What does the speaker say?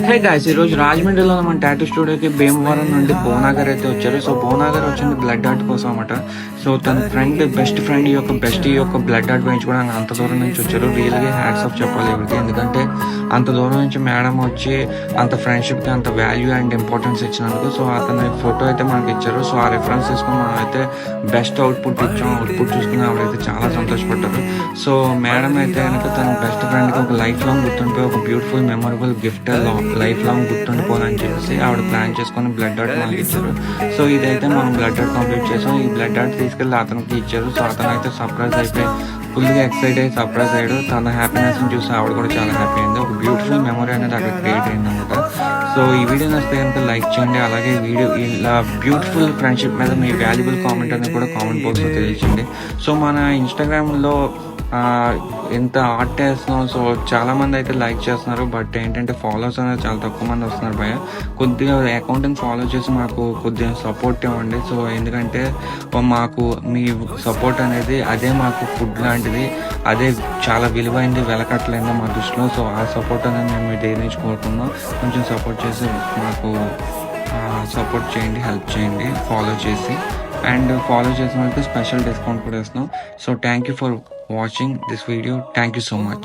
Hey guys, ఈ రోజు రాజమండ్రిలో మన టాటూ స్టూడియోకి భీమవరం నుండి భువనా గారు అయితే వచ్చారు. సో భువనా గారు వచ్చింది బ్లడ్ ఆర్ట్ కోసం అనమాట. సో తన బెస్ట్ ఫ్రెండ్ యొక్క బ్లడ్ ఆర్ట్ వేయించుకోవడానికి అంత దూరం నుంచి వచ్చారు. రియల్గా హ్యాట్స్ ఆఫ్ చెప్పాలి ఎవరికి, ఎందుకంటే అంత దూరం నుంచి మేడం వచ్చి అంత ఫ్రెండ్షిప్కి అంత వాల్యూ అండ్ ఇంపార్టెన్స్ ఇచ్చినందుకు. సో అతని ఫోటో అయితే మనకి ఇచ్చారు. సో ఆ రిఫరెన్స్ తీసుకుని మనం అయితే బెస్ట్ అవుట్పుట్ ఇచ్చాం. అవుట్పుట్ చూసుకుని ఆవిడైతే చాలా సంతోషపడ్డారు. సో మేడం అయితే కనుక తన బెస్ట్ ఫ్రెండ్కి ఒక లైఫ్ లాంగ్ గుర్తుండిపోయి ఒక beautiful memorable gift life long గుర్తుండిపోవాలని చెప్పేసి ఆవిడ ప్లాన్ చేసుకొని బ్లడ్ ఆర్ట్ మనకి ఇచ్చారు. సో ఇదైతే మనం బ్లడ్ ఆర్ట్ కంప్లీట్ చేసాం. ఈ బ్లడ్ ఆర్ట్ తీసుకెళ్ళి అతనికి ఇచ్చారు. సో అతను అయితే సర్ప్రైజ్ అయిపోయి ఫుల్గా ఎక్సైట్ అయ్యి సర్ప్రైజ్ అయ్యాడు. తన హ్యాపీనెస్ చూసి ఆవిడ కూడా చాలా హ్యాపీ అయింది. ఒక బ్యూటిఫుల్ మెమరీ అనేది అక్కడ క్రియేట్ అయింది అనమాట. సో ఈ వీడియో నచ్చితే కనుక లైక్ చేయండి. అలాగే వీడియో ఇలా బ్యూటిఫుల్ ఫ్రెండ్షిప్ మీద మీ వాల్యుబుల్ కామెంట్ అనేది కూడా కామెంట్ బాక్స్లో తెలియజేయండి. సో మన ఇన్స్టాగ్రామ్లో ఎంత ఆర్ట్ వేస్తున్నాం. సో చాలా మంది అయితే లైక్ చేస్తున్నారు, బట్ ఏంటంటే ఫాలోవర్స్ అనేది చాలా తక్కువ మంది వస్తున్నారు భయ. కొద్దిగా అకౌంట్ని ఫాలో చేసి మాకు కొద్దిగా సపోర్ట్ ఇవ్వండి. సో ఎందుకంటే మాకు మీ సపోర్ట్ అనేది అదే మాకు ఫుడ్ లాంటిది, అదే చాలా విలువైంది, వెలకట్లైంది మా దృష్టిలో. సో ఆ సపోర్ట్ అనేది మేము మీ దగ్గర నుంచి కోరుకుందాం. కొంచెం సపోర్ట్ చేసి మాకు సపోర్ట్ చేయండి, హెల్ప్ చేయండి ఫాలో చేసి. అండ్ ఫాలో చేసిన వాళ్ళకి స్పెషల్ డిస్కౌంట్ కూడా ఇస్తున్నాం. So thank you for watching this video. Thank you so much.